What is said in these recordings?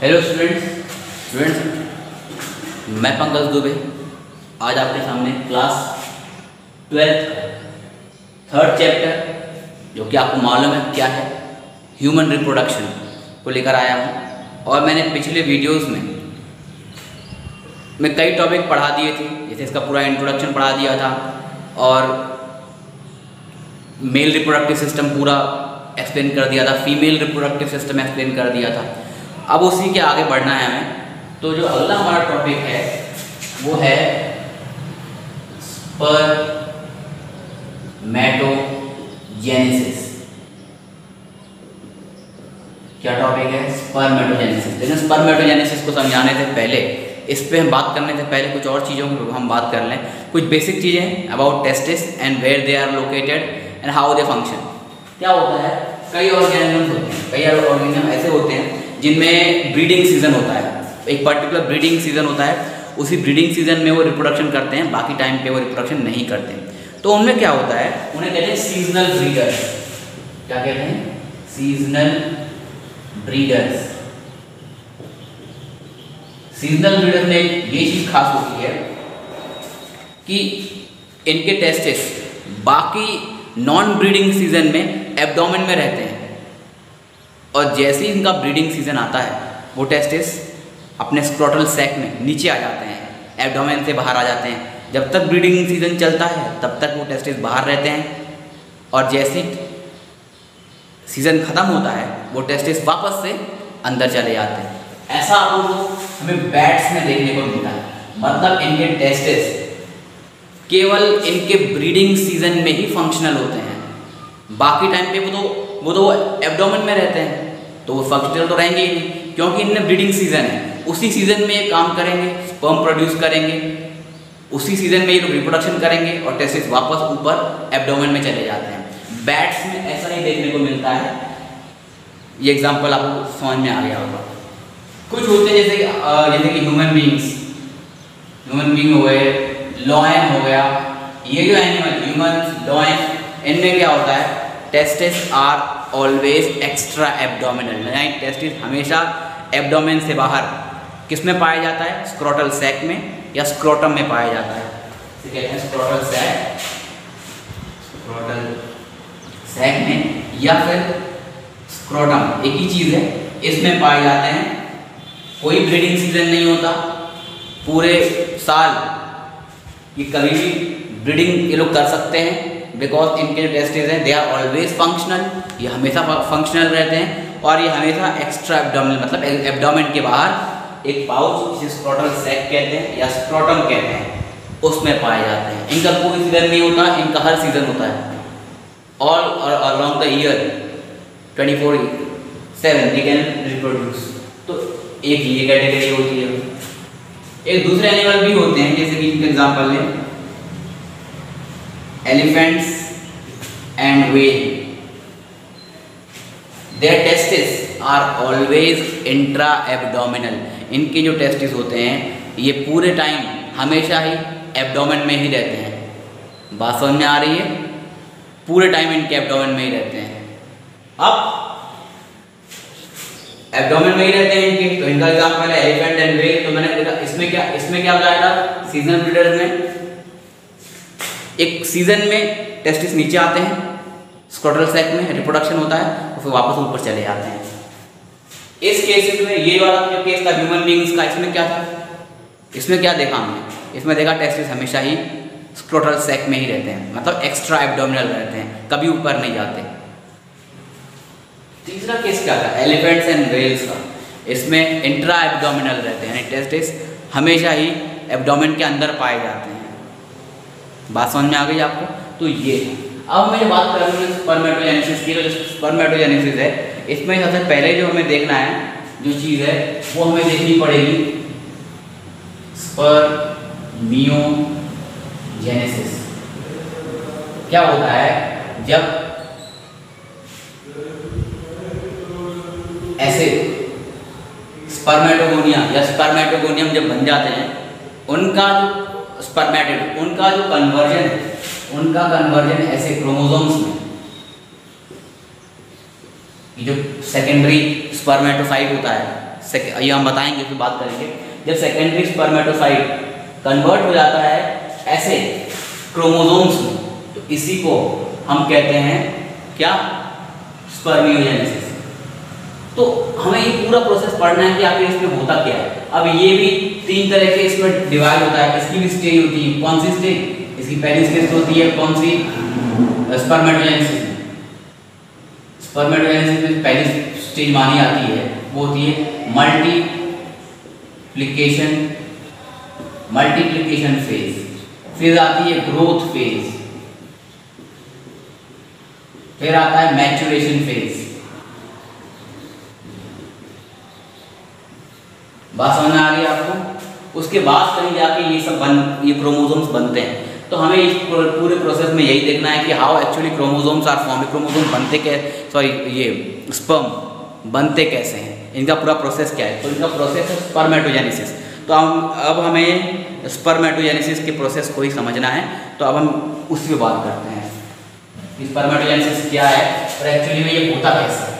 Hello students, मैं पंकज दुबे आज आपके सामने क्लास 12th का थर्ड चैप्टर, जो कि आपको मालूम है क्या है, ह्यूमन रिप्रोडक्शन को लेकर आया हूँ। और मैंने पिछले वीडियोस में कई टॉपिक पढ़ा दिए थे, जैसे इसका पूरा इंट्रोडक्शन पढ़ा दिया था और मेल रिप्रोडक्टिव सिस्टम पूरा एक्सप्लेन कर दिया था, फीमेल रिप्रोडक्टिव सिस्टम एक्सप्लेन कर दिया था। अब उसी के आगे बढ़ना है हमें। तो जो अगला हमारा टॉपिक है वो है स्पर्मेटोजेनेसिस। क्या टॉपिक है? स्पर्मेटोजेनेसिस। लेकिन स्पर्मेटोजेनेसिस को समझाने से पहले, इस पे हम बात करने से पहले कुछ और चीज़ों को हम बात कर लें। कुछ बेसिक चीज़ें about testis and where they are located and how they function. क्या होता है, कई ऑर्गेनिजम्स होते हैं, कई ऑर्गेनिज्म ऐसे होते हैं जिनमें ब्रीडिंग सीजन होता है। एक पर्टिकुलर ब्रीडिंग सीजन होता है, उसी ब्रीडिंग सीजन में वो रिप्रोडक्शन करते हैं, बाकी टाइम पे वो रिप्रोडक्शन नहीं करते। तो उनमें क्या होता है, उन्हें कहते हैं सीजनल ब्रीडर्स। क्या कहते हैं? Seasonal breeders. सीजनल ब्रीडर में ये चीज खास होती है कि इनके टेस्टिस बाकी नॉन ब्रीडिंग सीजन में एब्डोमेन में रहते हैं, और जैसे ही इनका ब्रीडिंग सीजन आता है वो टेस्टिस अपने स्क्रोटल सैक में नीचे आ जाते हैं, एब्डोमेन से बाहर आ जाते हैं। जब तक ब्रीडिंग सीजन चलता है तब तक वो टेस्टिस बाहर रहते हैं, और जैसे ही सीजन खत्म होता है वो टेस्टिस वापस से अंदर चले जाते हैं। ऐसा आपको हमें बैट्स में देखने को मिलता है। मतलब इनके टेस्टिस केवल इनके ब्रीडिंग सीजन में ही फंक्शनल होते हैं, बाकी टाइम पे वो तो एब्डोमेन में रहते हैं, तो वो फंक्शनल तो रहेंगे ही नहीं, क्योंकि इनमें ब्रीडिंग सीजन है। उसी सीजन में ये काम करेंगे, स्पर्म प्रोड्यूस करेंगे, उसी सीजन में ये लोग रिप्रोडक्शन करेंगे और टेस्टिस वापस ऊपर एब्डोमेन में चले जाते हैं। बैट्स में ऐसा ही देखने को मिलता है। ये एग्जाम्पल आपको समझ में आ गया होगा। कुछ होते हैं जैसे कि ह्यूमन बीइंग हो गए, लॉयन हो गया, ये जो एनिमल ह्यूमन लॉयन, इनमें क्या होता है, testis are always extra abdominal. यानी टेस्टिस हमेशा एब्डोमेन से बाहर किस में पाया जाता है? स्क्रोटल सैक में या स्क्रोटम में पाया जाता है। इसे कहते हैं स्क्रोटल सैक में या फिर स्क्रोटम, एक ही चीज़ है, इसमें पाए जाते हैं। कोई ब्रीडिंग सीजन नहीं होता पूरे साल, ये कभी भी ब्रीडिंग ये लोग कर सकते हैं, बिकॉज इनके जो टेस्टिस हैं दे आर ऑलवेज फंक्शनल। ये हमेशा फंक्शनल रहते हैं, और ये हमेशा एक्स्ट्रा एब्डोमिनल, मतलब एब्डोमेन के बाहर एक पाउच, जिसे स्क्रोटल सैक कहते हैं या स्क्रोटम कहते हैं, उसमें पाए जाते हैं। इनका कोई सीजन नहीं होता, इनका हर सीजन होता है। All around the year 24/7 they can reproduce. तो एक ये कैटेगरी होती है। एक दूसरे एनिमल भी होते हैं, जैसे कि इनके एग्जाम्पल लें, elephants and whale. Their testis are always intra abdominal. इनके जो टेस्टिस होते हैं ये पूरे टाइम हमेशा ही एब्डोमेन में ही रहते हैं। बात समझ में आ रही है? पूरे टाइम इनके एब्डोमेन में ही रहते हैं। अब एब्डोमेन में ही रहते हैं इनके, तो इनका एग्जाम्पल है एलिफेंट एंड व्हेल। तो मैंने देखा इसमें क्या बताया था, सीजनल ब्रीडर्स में एक सीजन में टेस्टिस नीचे आते हैं, स्क्रोटल सैक में रिप्रोडक्शन होता है और फिर वापस ऊपर चले जाते हैं। इस केसेस में ये वाला जो केस था ह्यूमन बीइंग्स का, इसमें क्या था, इसमें क्या देखा हमने, इसमें देखा टेस्टिस हमेशा ही स्क्रोटल सैक में ही रहते हैं, मतलब एक्स्ट्रा एब्डोमिनल रहते हैं, कभी ऊपर नहीं जाते। तीसरा केस क्या था, एलिफेंट्स एंड व्हेल्स का। इसमें इंट्रा एब्डोमिनल रहते हैं, यानी टेस्टिस हमेशा ही एब्डोमेन के अंदर पाए जाते हैं। बात समझ में आ गई आपको? तो ये अब मैं बात कर रहा हूँ स्पर्मेटोजेनेसिस की। तो स्पर्मेटोजेनेसिस है, इसमें सबसे पहले जो हमें देखना है, जो चीज़ है वो हमें देखनी पड़ेगी स्पर्मियोजेनेसिस। क्या होता है, जब ऐसे स्पर्मेटोगोनिया या स्पर्मेटोगोनियम जब बन जाते हैं, उनका जो स्पर्मेटिड, उनका जो कन्वर्जन है, उनका कन्वर्जन ऐसे क्रोमोसोम्स में, जो सेकेंडरी स्पर्मेटोसाइट होता है, ये हम बताएंगे, फिर बात करेंगे। जब सेकेंडरी स्पर्मेटोसाइट कन्वर्ट हो जाता है ऐसे क्रोमोसोम्स में, तो इसी को हम कहते हैं क्या, स्पर्मियोजेनेसिस। तो हमें ये पूरा प्रोसेस पढ़ना है कि आखिर इसमें होता क्या है। अब ये भी 3 तरह के इसमें डिवाइड होता है। इसकी भी स्टेज होती है, कौन सी स्टेज, इसकी पहली स्टेज होती है कौन सी, स्पर्मेटोजेनेसिस में। स्पर्मेटोजेनेसिस में पहली स्टेज मानी जाती है वो होती है मल्टीप्लिकेशन फेज, फिर आती है ग्रोथ फेज, फिर आता है मैच्योरेशन फेज। बात समझ में आ रही है आपको। उसके बाद कहीं जाके ये क्रोमोसोम्स बनते हैं। तो हमें इस पूरे प्रोसेस में यही देखना है कि how actually chromosomes are form, chromosome बनते ये स्पर्म बनते कैसे हैं, इनका पूरा प्रोसेस क्या है। तो इनका प्रोसेस है स्पर्मेटोजेनेसिस। तो अब हमें स्पर्मेटोजेनेसिस के प्रोसेस को ही समझना है। तो अब हम उस पर बात करते हैं कि स्पर्मेटोजेनेसिस क्या है और एक्चुअली में ये होता कैसे है।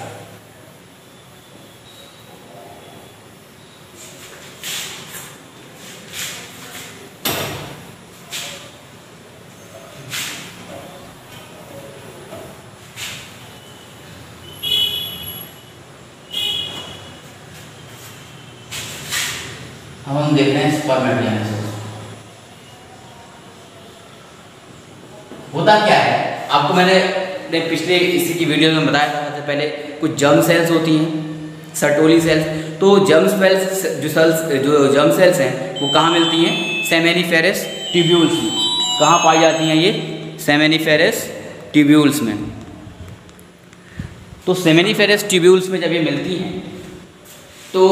हम देख रहे हैं स्पर्मेटोजेनेसिस होता क्या है। आपको मैंने पिछले इसी की वीडियो में बताया था सबसे पहले, कुछ जर्म सेल्स होती हैं, सर्टोली सेल्स। तो जर्म सेल्स हैं वो कहाँ मिलती हैं, सेमेनिफेरस ट्यूब्यूल्स में। कहाँ पाई जाती हैं ये, सेमेनिफेरस ट्यूब्यूल्स में। तो सेमेनिफेरस ट्यूब्यूल्स में जब ये मिलती हैं तो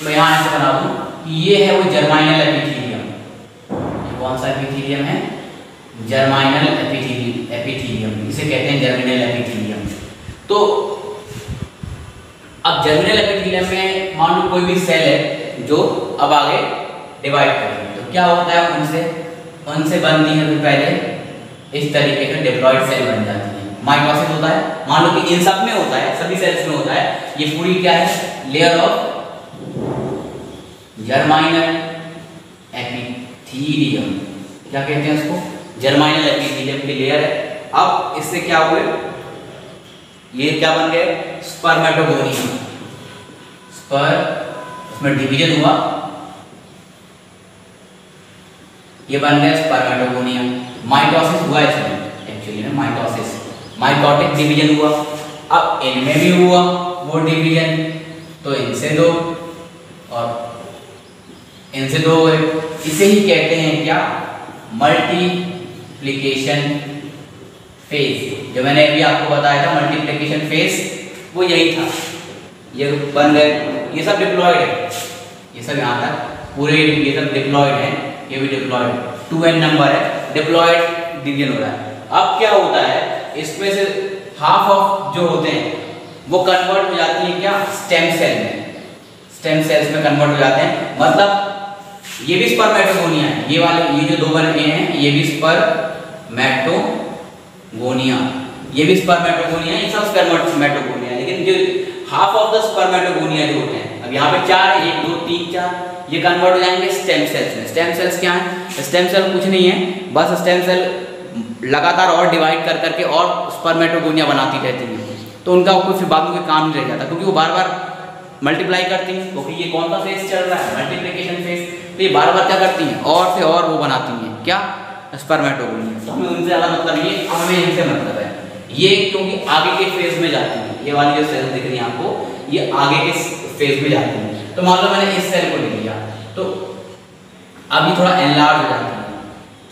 मैं यहाँ ऐसे बना दूँ कि ये है वो जर्माइनल एपिथीलियम। कौन सा एपिथीलियम है, जर्माइनल एपिथीलियम, इसे कहते हैं जर्मिनल एपिथीलियम। तो अब जर्मिनल एपिथीलियम में मान लो कोई भी सेल है जो अब आगे डिवाइड करेंगे, तो क्या होता है, उनसे बनती है तो पहले इस तरीके का डिप्लॉइड सेल बन जाती है। माइटोसिस होता है, मान लो कि इन सब में होता है, सभी सेल्स में होता है। ये पूरी क्या है, लेयर ऑफ जर्माइनल एपिथीलियम, क्या कहते हैं उसको, जर्माइनल एपिथीलियम की लेयर है। अब इससे क्या हुए, ये क्या बन गए, स्पर्मेटोगोनिया। उसमें डिवीजन हुआ, ये बन गया स्पर्मेटोगोनिया। माइटोसिस हुआ इसमें, एक्चुअली में माइटोटिक डिवीजन हुआ। अब इनमें भी हुआ वो डिवीजन, तो इनसे दो और इनसे दो हुए। इसे ही कहते हैं क्या, मल्टीप्लिकेशन फेज। जो मैंने अभी आपको बताया था मल्टीप्लिकेशन फेज, वो यही था। ये बन गए, ये सब डिप्लॉयड है, ये सब यहाँ तक पूरे ये सब डिप्लॉयड है, ये भी डिप्लॉयड 2n नंबर है, डिप्लॉयड डिवीजन हो रहा है। अब क्या होता है, इसमें से हाफ ऑफ जो होते हैं वो कन्वर्ट हो जाती है क्या, स्टेम सेल में, स्टेम सेल्स में कन्वर्ट हो जाते हैं। मतलब ये भी स्पर्मेटोगोनिया है, ये वाले ये जो दो बने हैं ये भी स्पर्मेटोगोनिया, ये भी स्पर्मेटोगोनिया, ये सब स्पर्मेटोगोनिया। लेकिन जो हाफ ऑफ द स्पर्मेटोगोनिया जो होते हैं, अब यहाँ पे 4 है, 1 2 3 4, ये कन्वर्ट हो जाएंगे स्टेम सेल्स में। स्टेम सेल्स क्या है, स्टेम सेल कुछ नहीं है, बस स्टेम सेल लगातार और डिवाइड कर करके और स्पर्मेटोगोनिया बनाती रहती है। तो उनका कोई फिर बाद में काम नहीं रह जाता, क्योंकि वो बार बार मल्टीप्लाई करती हैं, क्योंकि ये कौन सा फेज चल रहा है, मल्टीप्लिकेशन फेज। तो ये बार बार क्या करती हैं, और से और वो बनाती हैं क्या, स्पर्मेटोगोनिया। तो हमें उनसे ज़्यादा मतलब ये, हमें इनसे मतलब है ये, क्योंकि आगे के फेज में जाती हैं। ये वाली जो सेल दिख रही है आपको, ये आगे के फेज में जाती हैं। तो मान लो मैंने इस सेल को ले लिया, तो अभी थोड़ा एनलार्ज हो जाती है,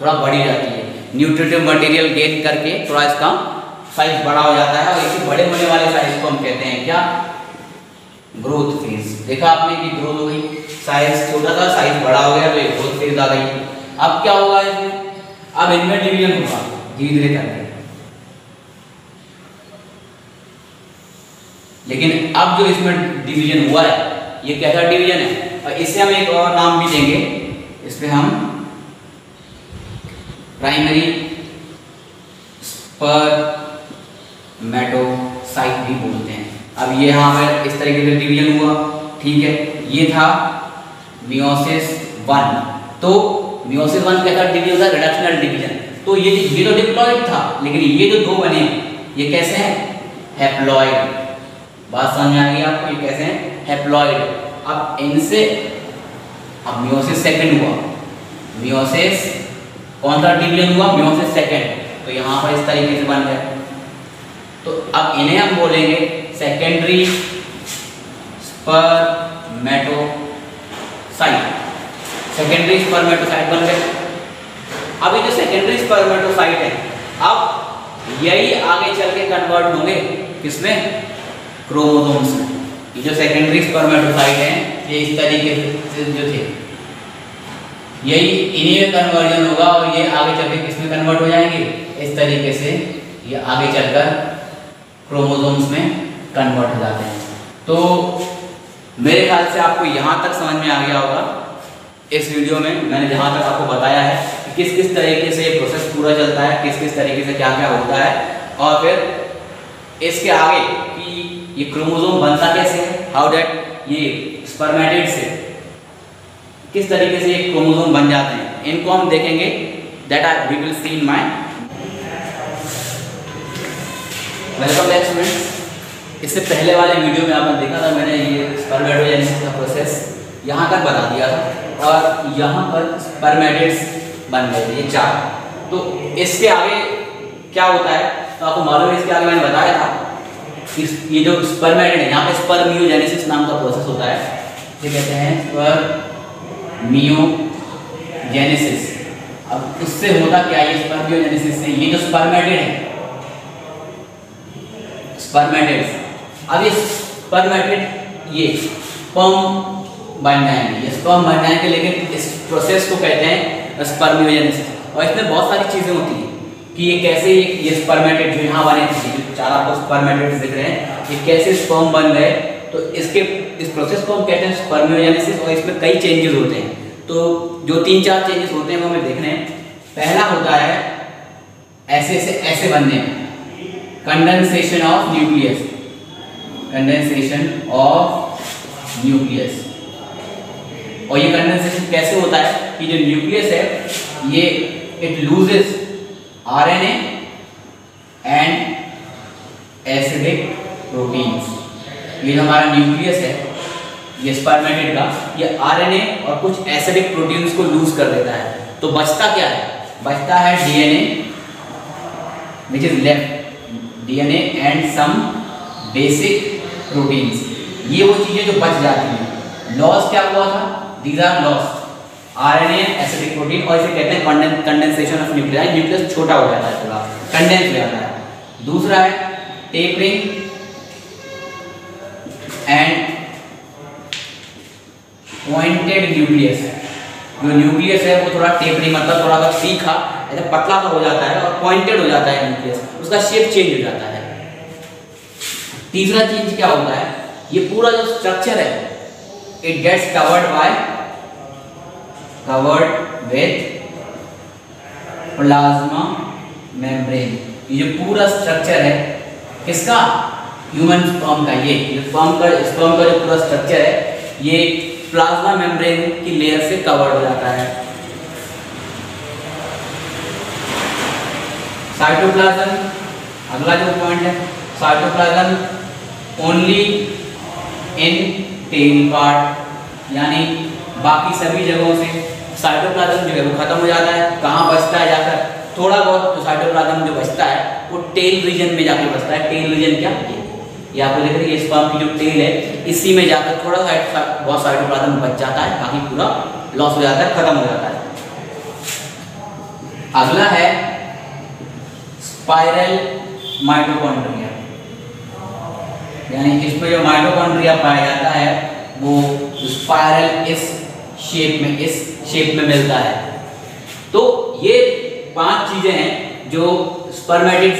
थोड़ा बड़ी जाती है, न्यूट्रिटिव मटेरियल गेन करके थोड़ा इसका साइज बड़ा हो जाता है। और इसी बड़े होने वाले साइज को हम कहते हैं क्या, ग्रोथ फेज। देखा आपने कि ग्रोथ हो गई, साइज छोटा था साइज बड़ा हो गया, तो एक ग्रोथ फेज आ गई। अब क्या होगा इसमें, अब इनमें डिवीजन होगा धीरे धीरे करके। लेकिन अब जो इसमें डिवीजन हुआ है, ये कैसा डिवीजन है, और इससे हम एक और नाम भी देंगे, इसमें हम प्राइमरी स्पर्मेटोसाइट भी बोलते हैं। अब ये यहाँ पर इस तरीके से डिवीजन हुआ, ठीक है, ये था मियोसिस 1। तो मियोसिस 1 कैसा डिवीजन था? Reductional division. तो ये तो डिप्लॉइड था, लेकिन ये जो दो बने ये कैसे हैं? हैप्लॉइड। बात समझ में आ गई आपको? ये कैसे हैं? हैप्लॉइड। अब इनसे अब मियोसिस सेकंड हुआ, मियोसिस कौन सा डिवीजन हुआ? Meiosis second. तो यहाँ पर इस तरीके से बन गया। तो अब इन्हें हम बोलेंगे सेकेंडरी स्पर्मेटोसाइट। सेकेंडरी स्पर्मेटोसाइट बन गए। अब ये जो सेकेंडरी स्पर्मेटोसाइट है, अब यही आगे चल के कन्वर्ट होंगे किसमें? क्रोमोसोम्स में। ये जो सेकेंडरी स्पर्मेटोसाइट हैं ये इस तरीके से जो थे यही इन्हीं में कन्वर्जन होगा और ये आगे चल के किसमें कन्वर्ट हो जाएंगे? इस तरीके से ये आगे चलकर क्रोमोसोम्स में कन्वर्ट हो जाते हैं। तो मेरे ख्याल से आपको यहाँ तक समझ में आ गया होगा। इस वीडियो में मैंने जहाँ तक आपको बताया है कि किस किस तरीके से ये प्रोसेस पूरा चलता है, किस किस तरीके से क्या क्या होता है, और फिर इसके आगे कि ये क्रोमोसोम बनता कैसे है, हाउ दैट ये स्पर्मेटिड से किस तरीके से ये क्रोमोसोम बन जाते हैं, इनको हम देखेंगे। That we will see in my welcome back students. इससे पहले वाले वीडियो में आपने देखा था मैंने ये स्पर्मेटोजेनेसिस का प्रोसेस यहाँ तक बता दिया था और यहाँ पर स्पर्मेटिड्स बन गए थे ये 4। तो इसके आगे क्या होता है तो आपको मालूम है, इसके आगे मैंने बताया था कि ये जो स्पर्मेटिड है यहाँ पे स्पर्मियोजेनेसिस नाम का प्रोसेस होता है। ये कहते हैं स्पर्मियोजेनेसिस। अब उससे होता क्या है? ये स्पर्मियोजेनेसिस से ये जो स्पर्मेटिड है, स्पर्मेटिड्स, अब ये स्पर्मेटिड ये स्पर्म बन जाएंगे, ये स्पर्म बन जाएंगे, लेकिन इस प्रोसेस को कहते हैं स्पर्मियोजेनेसिस। और इसमें बहुत सारी चीज़ें होती हैं कि ये कैसे ये स्पर्मेटिड जो यहाँ बने थे, जो 4 आपको स्पर्मेटिड्स दिख रहे हैं, ये कैसे स्पर्म बन गए। तो इस प्रोसेस को हम कहते हैं स्पर्मियोजेनेसिस। और इसमें कई चेंजेस होते हैं। तो जो 3-4 चेंजेस होते हैं वो हमें देखने हैं। पहला होता है ऐसे से ऐसे बनने में, condensation of nucleus, condensation of nucleus. और ये कंडेंसेशन कैसे होता है कि जो न्यूक्लियस है ये it loses RNA and acidic proteins. ये जो हमारा न्यूक्लियस है ये स्पर्मेटिड का, ये आरएनए और कुछ एसिडिक प्रोटीन्स को लूज कर देता है। तो बचता क्या है? बचता है DNA which is left, DNA and some basic proteins. ये वो चीजें जो बच जाती हैं। लॉस क्या हुआ था? These are lost, RNA, acidic protein, और इसे कहते हैं कंडेंसेशन ऑफ न्यूक्लियस। न्यूक्लियस छोटा हो जाता है, थोड़ा कंडेंस हो जाता है। दूसरा है टेपरिंग एंड पॉइंटेड न्यूक्लियस। जो न्यूक्लियस है वो थोड़ा टेपरिंग मतलब थोड़ा सा तीखा ऐसा पतला सा हो जाता है और पॉइंटेड हो जाता है न्यूक्लियस, उसका शेप चेंज हो जाता है। तीसरा चीज क्या होता है? ये पूरा जो स्ट्रक्चर है it gets covered with plasma membrane. ये जो पूरा स्ट्रक्चर है किसका? ह्यूमन स्पर्म का। ये स्पर्म का जो पूरा स्ट्रक्चर है ये प्लाज्मा मेम्ब्रेन की लेयर से कवर्ड हो जाता है। साइटोप्लाज्म, अगला जो पॉइंट है, cytoplasm only in tail part, यानी बाकी सभी जगहों से साइटोप्लाज्म जो है वो खत्म हो जाता है। कहाँ बचता है? जाकर थोड़ा बहुत जो साइटोप्लाज्म जो बचता है वो टेल रीजन में जाके बचता है। टेल रीजन क्या? ये आपको देख रहे हैं, स्पर्म की जो टेल है इसी में जाकर थोड़ा सा बहुत साइटोप्लाज्म बच जाता है, बाकी पूरा लॉस हो जाता है, खत्म हो जाता है। अगला है स्पाइरल माइटोकॉन्ड्रिया, यानी इसमें जो माइटोकॉन्ड्रिया पाया जाता है वो स्पाइरल इस शेप में मिलता है। तो ये 5 चीजें हैं जो स्पर्मेटिड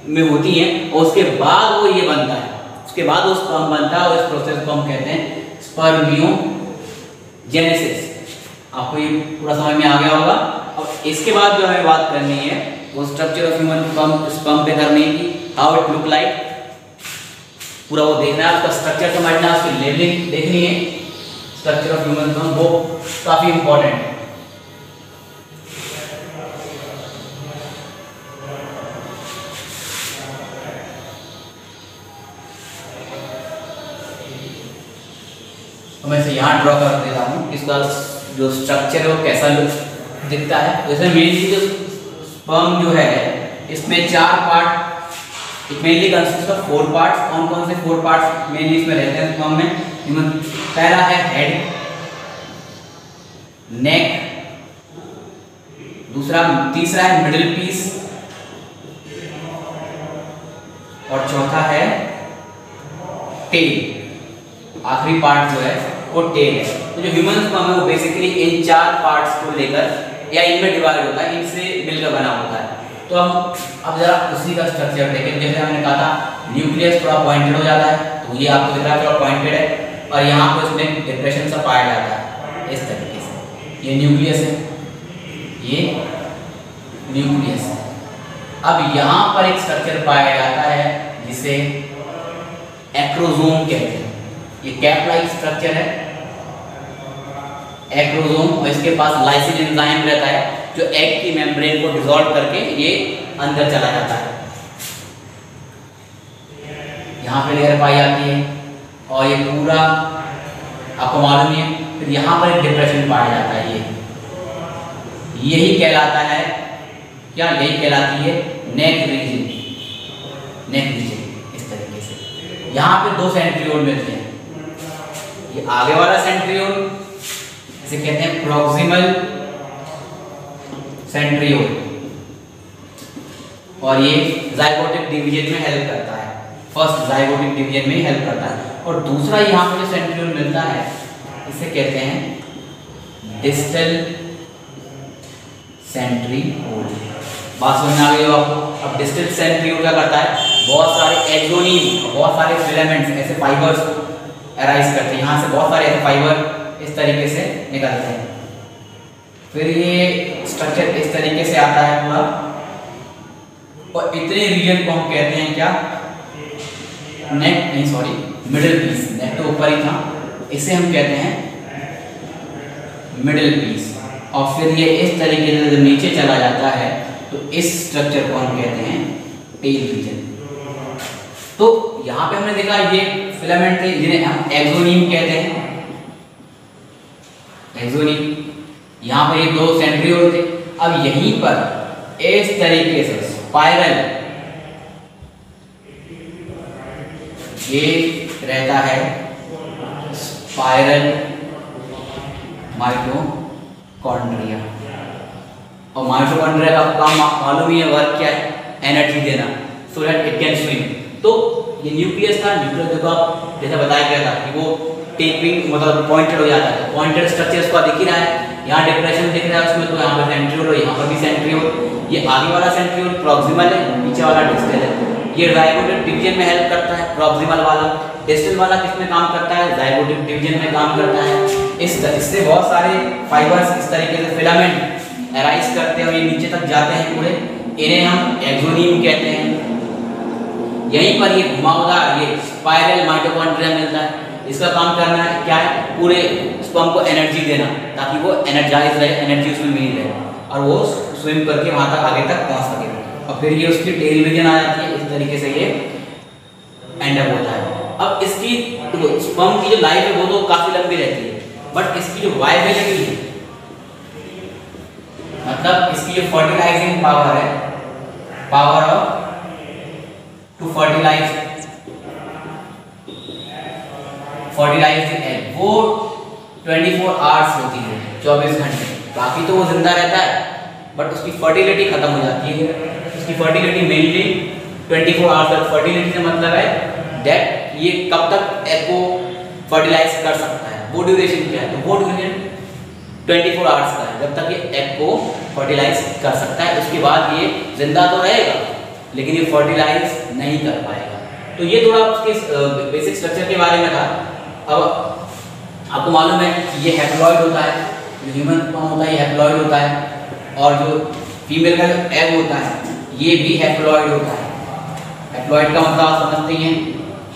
में होती हैं और उसके बाद वो ये बनता है, उसके बाद वो स्पर्म बनता है और इस प्रोसेस को हम कहते हैं स्पर्मियोजेनेसिस। आपको ये पूरा समझ में आ गया होगा। अब इसके बाद जो हमें बात करनी है वो स्ट्रक्चर ऑफ ह्यूमन स्पर्म पे करनी है कि हाउ इट लुक लाइक। पूरा वो देखना है, उसका स्ट्रक्चर समझना है, उसकी लेवलिंग देखनी है, स्ट्रक्चर ऑफ ह्यूमन स्पर्म वो काफ़ी इंपॉर्टेंट है। तो मैं इसे यहाँ ड्रॉ कर देता हूँ, इसका जो स्ट्रक्चर है वो कैसा दिखता है। जैसे मेनली जो स्पर्म जो है इसमें 4 part, it mainly consist of 4 parts. कौन कौन से 4 पार्ट्स मेनली इसमें रहते हैं स्पर्म में? पहला है हेड, नेक, तीसरा है मिडिल पीस, और चौथा है टेल। आखिरी पार्ट जो है वो टेल है। तो जो ह्यूमन स्पर्म है वो बेसिकली इन 4 पार्ट्स को लेकर या इनमें डिवाइड होता है, इनसे मिलकर बना होता है। तो हम अब जरा उसी का स्ट्रक्चर देखें। जैसे हमने कहा था न्यूक्लियस थोड़ा पॉइंटेड हो जाता है, तो ये आपको दिख रहा है थोड़ा पॉइंटेड है, और यहाँ पर इसमें डिप्रेशन सा पाया जाता है इस तरीके से। ये न्यूक्लियस है, ये न्यूक्लियस है। अब यहाँ पर एक स्ट्रक्चर पाया जाता है जिसे एक्रोसोम कहते हैं। ये कैप लाइक स्ट्रक्चर है एक्रोसोम, और इसके पास लाइसिन एंजाइम रहता है जो एग की मेम्ब्रेन को डिसॉल्व करके ये अंदर चला जाता है। यहाँ पे लेयर पाई जाती है और ये पूरा आपको मालूम ही है। फिर यहाँ पर एक डिप्रेशन पाया जाता है, यही कहलाता है क्या? यही कहलाती है नेक रीजन। नेक रीजन इस तरीके से। यहाँ पे 2 सेंट्रियोल मिलते हैं। ये आगे वाला सेंट्रियोल इसे कहते हैं प्रॉक्सिमल सेंट्रियोल, और ये जाइगोटिक डिवीजन में हेल्प करता है। फर्स्ट जाइगोटिक डिवीजन में ही हेल्प करता है। और दूसरा यहाँ पर जो सेंट्रियोल मिलता है इसे कहते हैं डिस्टल सेंट्रियोल। बात समझ आ गई हो आपको? अब डिस्टल सेंट्रियोल क्या करता है? बहुत सारे एक्सोनीम, बहुत सारे फिलामेंट्स, ऐसे फाइबर्स अराइज करते हैं। यहाँ से बहुत सारे ऐसे फाइबर इस तरीके से निकलते हैं। फिर ये स्ट्रक्चर इस तरीके से आता है पूरा, और इतने रीजन को हम कहते हैं क्या? नेक नहीं, सॉरी, मिडिल पीस। नेक तो ऊपर ही था, इसे हम कहते हैं मिडिल पीस। और फिर ये इस तरीके से जब नीचे चला जाता है तो इस स्ट्रक्चर को हम कहते हैं टेल रीजन। तो यहाँ पे हमने देखा ये फिलामेंट थे जिन्हें हम एक्सोनीम कहते हैं। एक्सोनीम, यहाँ पर ये 2 सेंट्रियोल थे। अब यहीं पर इस तरीके से स्पाइरल ये रहता है स्पाइरल माइटोकॉन्ड्रिया। और माइटोकॉन्ड्रिया का काम मालूम ही है, वर्क क्या है? एनर्जी देना, so that it can swim. तो ये न्यूक्लियस था। न्यूक्लियस देखो आप, जैसा बताया गया था कि वो टेपिंग मतलब पॉइंटेड हो जाता है। पॉइंटेड स्ट्रक्चर इसको दिख ही रहा है, यहाँ डिप्रेशन दिख रहा है उसमें, तो यहाँ पर सेंट्रियोल और यहाँ पर भी सेंट्रियोल। ये आगे वाला सेंट्रियोल प्रॉक्सिमल है, पीछे वाला डिस्टल है। ये जाइगोटिक डिवीजन में हेल्प करता है प्रॉक्सिमल वाला। डिस्टल वाला किस में काम करता है? जाइगोटिक डिवीजन में काम करता है। इससे बहुत सारे फाइबर्स इस तरीके से फिलामेंट अराइज करते हैं और ये नीचे तक जाते हैं पूरे। इन्हें हम एक्सोनीम कहते हैं। यहीं पर ये घुमावदार ये स्पाइरल माइटोकॉन्ड्रिया मिलता है। इसका काम करना है क्या है? पूरे स्पर्म को एनर्जी देना, ताकि वो एनर्जाइज रहे, एनर्जी उसमें मिल रहे और वो स्विम करके वहाँ तक आगे तक पहुँच सके। और फिर ये उसकी टेल रीजन आ जाती है। इस तरीके से ये एंड अप होता है। अब इसकी स्पर्म की जो लाइफ है वो तो काफ़ी लंबी रहती है, बट इसकी जो वायबिलिटी है, मतलब इसकी जो फर्टिलाइजिंग पावर है, power of to fertilize the egg, वो 24 आवर्स होती है, 24 घंटे। बाकी तो वो जिंदा रहता है, बट उसकी फर्टिलिटी खत्म हो जाती है। उसकी फर्टिलिटी मेनली 24 आवर्स तक। फर्टिलिटी का मतलब है दैट ये कब तक एग को फर्टिलाइज कर सकता है, वो ड्यूरेशन क्या है? तो वो ड्यूरेशन 24 आवर्स का है, जब तक ये एग को फर्टिलाइज कर सकता है। उसके बाद ये जिंदा तो रहेगा, लेकिन ये फर्टिलाइज नहीं कर पाएगा। तो ये थोड़ा उसके बेसिक स्ट्रक्चर के बारे में था। अब आपको मालूम है कि ये हैप्लॉइड होता है, जो ह्यूमन स्पर्म होता है ये हैप्लॉइड होता है, और जो फीमेल का जो एग होता है ये भी हैप्लॉइड होता है। हैप्लॉइड का मतलब आप समझते हैं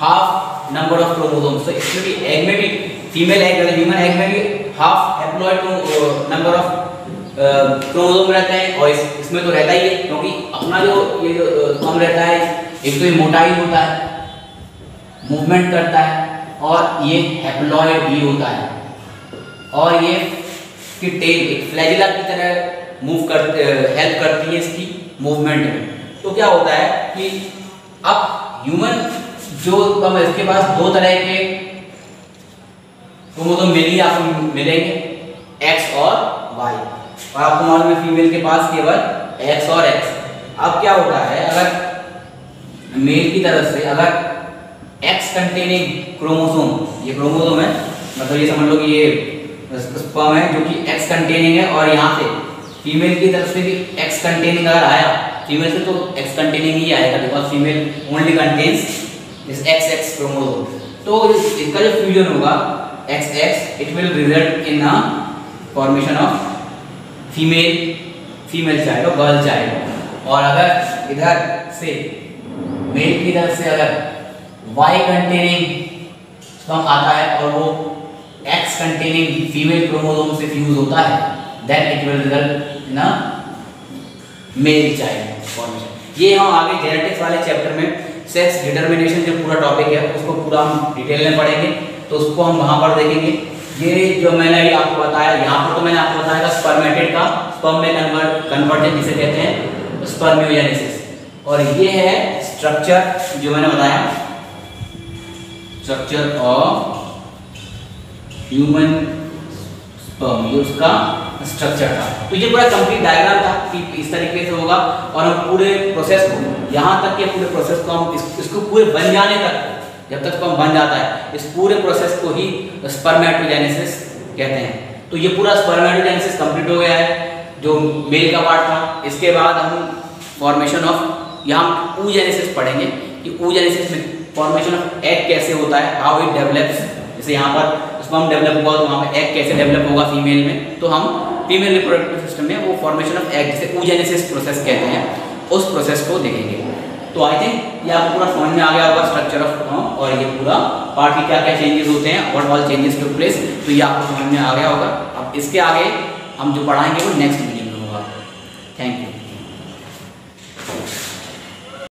हाफ नंबर ऑफ क्रोमोसोम्स। तो इसमें भी एग में भी फीमेल एग ह्यूमन एग में भी half haploid number of chromosome रहते हैं, और इसमें तो रहता ही है, क्योंकि अपना जो ये जो कम रहता है, एक तो ये मोटाई होता है, मूवमेंट करता है, और ये हैप्लॉइड भी होता है, और ये की टेल एक फ्लैजिला की तरह मूव करते हेल्प करती है इसकी मूवमेंट में। तो क्या होता है कि अब ह्यूमन जो कम इसके पास दो तरह के क्रोमोसोम आपको मिलेंगे, एक्स और वाई, और आपको मालूम है फीमेल के पास केवल एक्स और एक्स। अब क्या होता है, अगर मेल की तरफ से अगर एक्स कंटेनिंग क्रोमोसोम, ये क्रोमोसोम है, मतलब ये समझ लो कि ये स्पर्म है जो कि एक्स कंटेनिंग है, और यहाँ से फीमेल की तरफ से भी एक्स कंटेनिंग अगर आया, फीमेल से तो एक्स कंटेनिंग ही आएगा, because female only contains this x x chromosome. तो इसका जो फ्यूजन होगा x x, it will result in a formation of female child और गर्ल चाइल्ड। और अगर इधर से मेल की तरफ से अगर वाई कंटेनिंग स्पर्म आता है और वो एक्स कंटेनिंग फीमेल क्रोमोसोम से फ्यूज होता है, then it will result in a male child formation. ये हम आगे जेनेटिक्स वाले चैप्टर में सेक्स डिटर्मिनेशन जो पूरा टॉपिक है उसको पूरा हम डिटेल में पढ़ेंगे, तो उसको हम वहाँ पर देखेंगे। ये जो मैंने अभी आपको बताया, यहाँ पर तो मैंने आपको बताया था स्पर्मेटेड का स्पर्म में कन्वर्जन जिसे कहते हैं स्पर्मियोजेनेसिस, और ये है स्ट्रक्चर जो मैंने बताया, स्ट्रक्चर ऑफ ह्यूमन स्पर्म, ये उसका स्ट्रक्चर था। तो ये पूरा कंप्लीट डायग्राम था कि इस तरीके से होगा, और हम पूरे प्रोसेस को, यहाँ तक के पूरे प्रोसेस को हम इसको पूरे बन जाने तक, जब तक स्पर्म बन जाता है, इस पूरे प्रोसेस को ही स्पर्मेटोजेनेसिस कहते हैं। तो ये पूरा स्पर्मेटोजेनेसिस कंप्लीट हो गया है, जो मेल का पार्ट था। इसके बाद हम फॉर्मेशन ऑफ, यहाँ हम oogenesis पढ़ेंगे कि oogenesis में फॉर्मेशन ऑफ एग कैसे होता है, हाउ इट डेवलप्स। जैसे यहाँ पर स्पर्म डेवलप हुआ तो वहाँ पे एग कैसे डेवलप होगा फीमेल में, तो हम फीमेल रिप्रोडक्टिव सिस्टम में वो फॉर्मेशन ऑफ एग जिसे oogenesis प्रोसेस कहते हैं, उस प्रोसेस को देखेंगे। तो आई थिंक ये आपको पूरा समझ में आ गया होगा स्ट्रक्चर ऑफ स्पर्म, और ये पूरा पार्ट की क्या क्या चेंजेस होते हैं, what all changes took place, तो ये आपको समझ में आ गया होगा। अब इसके आगे हम जो पढ़ाएंगे वो नेक्स्ट वीडियो में होगा। Thank you.